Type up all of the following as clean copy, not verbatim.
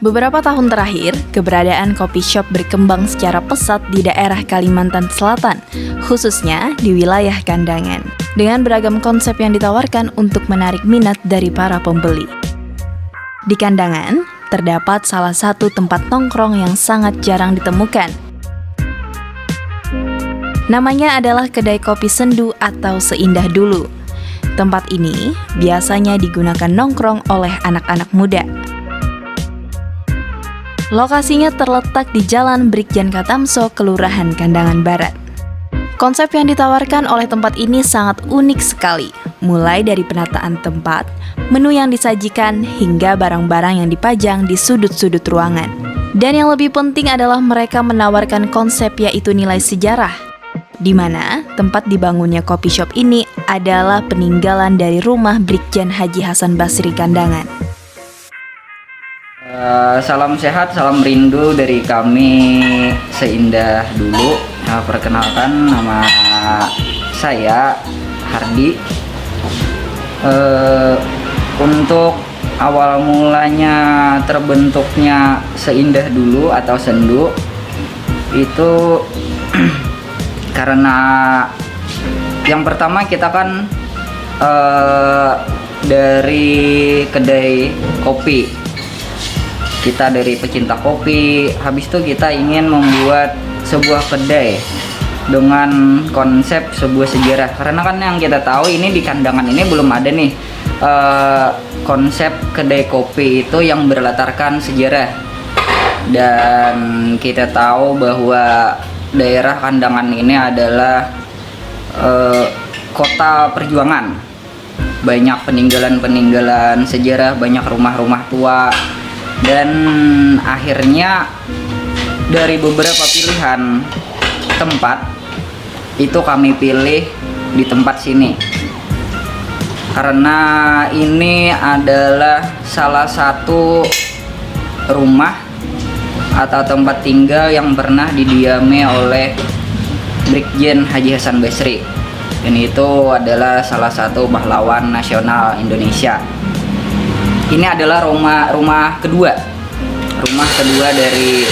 Beberapa tahun terakhir, keberadaan kopi shop berkembang secara pesat di daerah Kalimantan Selatan, khususnya di wilayah Kandangan, dengan beragam konsep yang ditawarkan untuk menarik minat dari para pembeli. Di Kandangan, terdapat salah satu tempat nongkrong yang sangat jarang ditemukan. Namanya adalah Kedai Kopi Sendu atau Seindah Dulu. Tempat ini biasanya digunakan nongkrong oleh anak-anak muda. Lokasinya terletak di Jalan Brigjen Katamso, Kelurahan Kandangan Barat. Konsep yang ditawarkan oleh tempat ini sangat unik sekali, mulai dari penataan tempat, menu yang disajikan, hingga barang-barang yang dipajang di sudut-sudut ruangan. Dan yang lebih penting adalah mereka menawarkan konsep yaitu nilai sejarah, di mana tempat dibangunnya kopi shop ini adalah peninggalan dari rumah Brigjen Haji Hasan Basri Kandangan. Salam sehat, salam rindu dari kami Seindah Dulu. Perkenalkan, nama saya Hardi. Untuk awal mulanya terbentuknya Seindah Dulu atau Sendu itu karena yang pertama kita kan dari kedai kopi. Kita dari pecinta kopi, habis itu kita ingin membuat sebuah kedai dengan konsep sebuah sejarah. Karena kan yang kita tahu ini di Kandangan ini belum ada nih konsep kedai kopi itu yang berlatarkan sejarah. Dan kita tahu bahwa daerah Kandangan ini adalah kota perjuangan. Banyak peninggalan-peninggalan sejarah, banyak rumah-rumah tua. Dan akhirnya dari beberapa pilihan tempat itu kami pilih di tempat sini karena ini adalah salah satu rumah atau tempat tinggal yang pernah didiami oleh Brigjen Haji Hasan Basri, dan itu adalah salah satu pahlawan nasional Indonesia. Ini adalah rumah kedua dari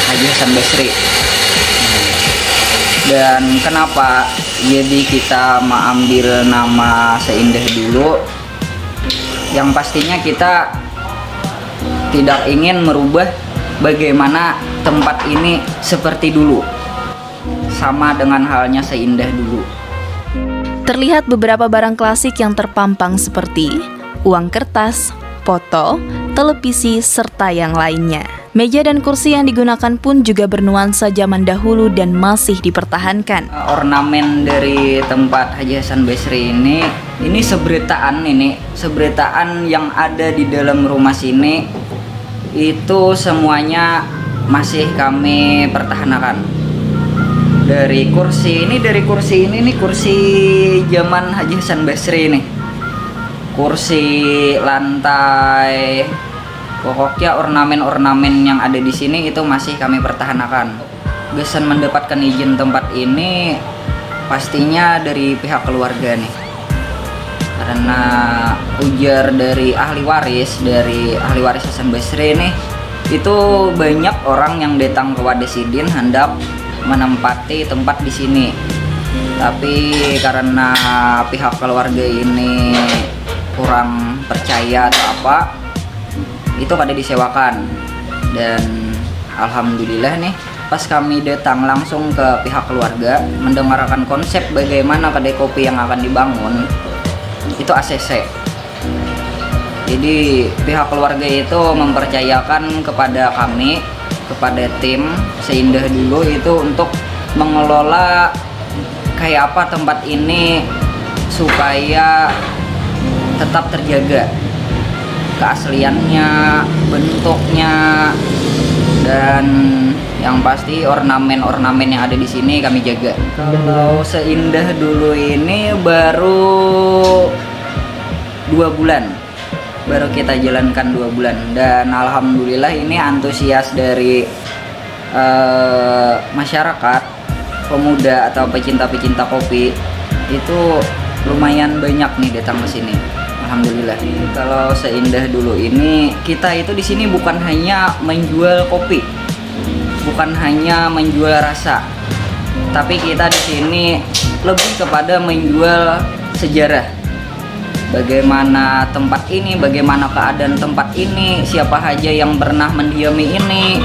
Haji Hasan Basri. Dan kenapa jadi kita mengambil nama Seindah Dulu? Yang pastinya kita tidak ingin merubah bagaimana tempat ini seperti dulu, sama dengan halnya Seindah Dulu. Terlihat beberapa barang klasik yang terpampang seperti uang kertas, foto, televisi, serta yang lainnya. Meja dan kursi yang digunakan pun juga bernuansa zaman dahulu dan masih dipertahankan. Ornamen dari tempat Haji Hasan Basri ini sebretaan yang ada di dalam rumah sini itu semuanya masih kami pertahankan. Dari kursi ini kursi zaman Haji Hasan Basri nih. Kursi, lantai, pokoknya ornamen-ornamen yang ada di sini itu masih kami pertahankan. Gesan mendapatkan izin tempat ini pastinya dari pihak keluarga nih, karena ujar dari ahli waris Hasan Basri nih, itu banyak orang yang datang ke Wadesidin hendak menempati tempat di sini, tapi karena pihak keluarga ini kurang percaya atau apa, itu pada disewakan. Dan alhamdulillah nih, pas kami datang langsung ke pihak keluarga mendengarkan konsep bagaimana kedai kopi yang akan dibangun, itu ACC. Jadi pihak keluarga itu mempercayakan kepada kami, kepada tim Seindah Dulu itu untuk mengelola kayak apa tempat ini supaya tetap terjaga keasliannya, bentuknya, dan yang pasti ornamen-ornamen yang ada di sini kami jaga. Kalau Seindah Dulu ini baru 2 bulan, baru kita jalankan 2 bulan, dan alhamdulillah ini antusias dari masyarakat, pemuda atau pecinta-pecinta kopi itu lumayan banyak nih datang ke sini. Alhamdulillah. Kalau Seindah Dulu ini, kita itu di sini bukan hanya menjual kopi, bukan hanya menjual rasa, tapi kita di sini lebih kepada menjual sejarah. Bagaimana tempat ini, bagaimana keadaan tempat ini, siapa aja yang pernah mendiami ini.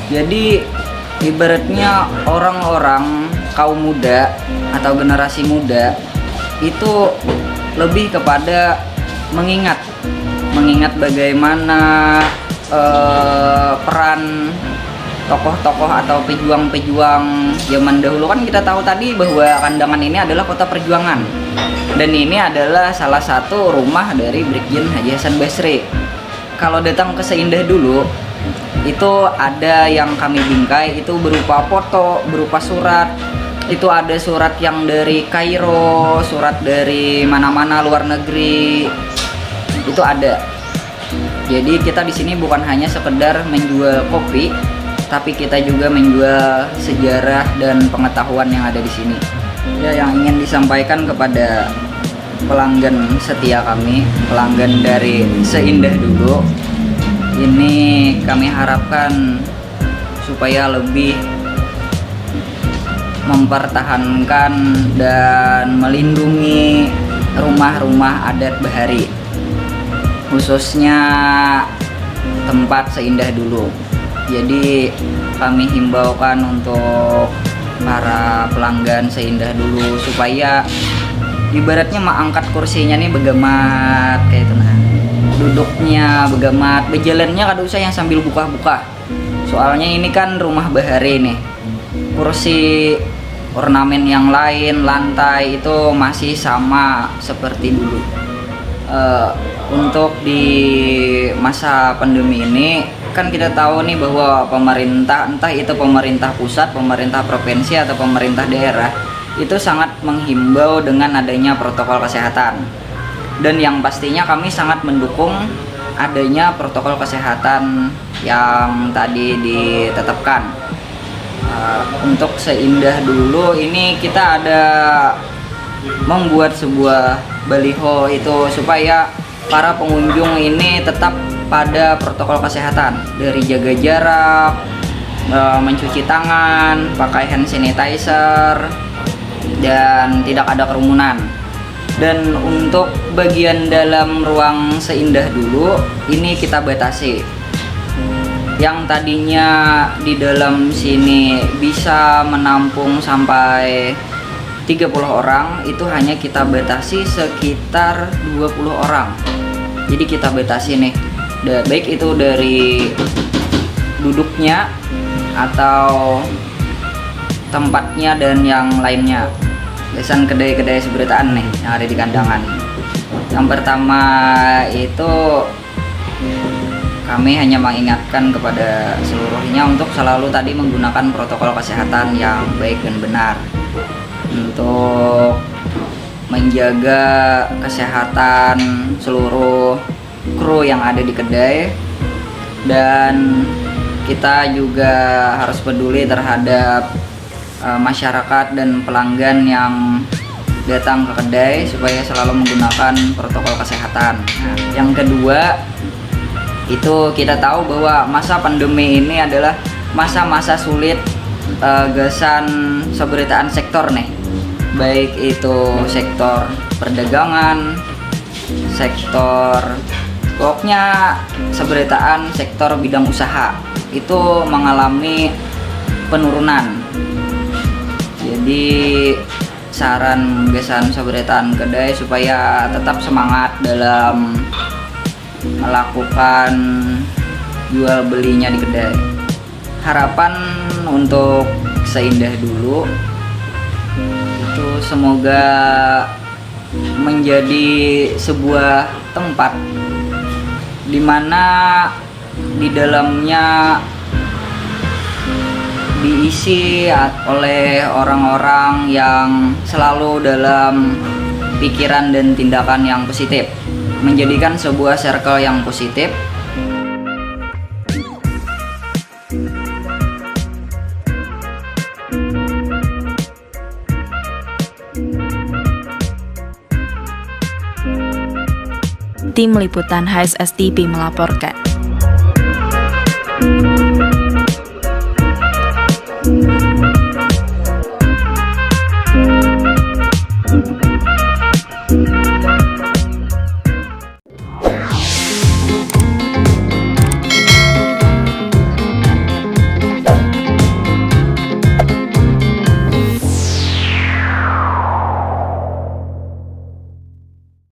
Jadi ibaratnya orang-orang kaum muda atau generasi muda itu lebih kepada mengingat bagaimana peran tokoh-tokoh atau pejuang-pejuang zaman dahulu. Kan kita tahu tadi bahwa Kandangan ini adalah kota perjuangan, dan ini adalah salah satu rumah dari Brigjen Haji Hasan Basri. Kalau datang ke Seindah Dulu, itu ada yang kami bingkai, itu berupa foto, berupa surat. Itu ada surat yang dari Kairo, surat dari mana-mana luar negeri, itu ada. Jadi kita di sini bukan hanya sekedar menjual kopi, tapi kita juga menjual sejarah dan pengetahuan yang ada di sini. Ya, yang ingin disampaikan kepada pelanggan setia kami, pelanggan dari Seindah Dulu, ini kami harapkan supaya lebih mempertahankan dan melindungi rumah-rumah adat Bahari, khususnya tempat Seindah Dulu. Jadi kami himbaukan untuk para pelanggan Seindah Dulu supaya ibaratnya angkat kursinya nih begamat kayak itu, nah duduknya begamat, berjalannya kada usah yang sambil buka-buka. Soalnya ini kan rumah Bahari nih, kursi, ornamen yang lain, lantai itu masih sama seperti dulu. Untuk di masa pandemi ini kan kita tahu nih bahwa pemerintah, entah itu pemerintah pusat, pemerintah provinsi atau pemerintah daerah, itu sangat menghimbau dengan adanya protokol kesehatan. Dan yang pastinya kami sangat mendukung adanya protokol kesehatan yang tadi ditetapkan. Untuk Seindah Dulu ini kita ada membuat sebuah baliho itu supaya para pengunjung ini tetap pada protokol kesehatan, dari jaga jarak, mencuci tangan, pakai hand sanitizer, dan tidak ada kerumunan. Dan untuk bagian dalam ruang Seindah Dulu ini kita batasi. Yang tadinya di dalam sini bisa menampung sampai 30 orang, itu hanya kita batasi sekitar 20 orang. Jadi kita batasi nih, baik itu dari duduknya atau tempatnya dan yang lainnya. Biasanya kedai-kedai seberitaan nih yang ada di Kandangan. Yang pertama itu kami hanya mengingatkan kepada seluruhnya untuk selalu tadi menggunakan protokol kesehatan yang baik dan benar untuk menjaga kesehatan seluruh kru yang ada di kedai. Dan kita juga harus peduli terhadap masyarakat dan pelanggan yang datang ke kedai supaya selalu menggunakan protokol kesehatan. Nah, yang kedua itu kita tahu bahwa masa pandemi ini adalah masa-masa sulit gasan seberitaan sektor nih, baik itu sektor perdagangan, sektor pokoknya seberitaan sektor bidang usaha itu mengalami penurunan. Jadi saran gasan seberitaan kedai supaya tetap semangat dalam melakukan jual belinya di kedai. Harapan untuk Seindah Dulu itu semoga menjadi sebuah tempat di mana di dalamnya diisi oleh orang-orang yang selalu dalam pikiran dan tindakan yang positif, menjadikan sebuah circle yang positif. Tim Liputan HSS TV melaporkan.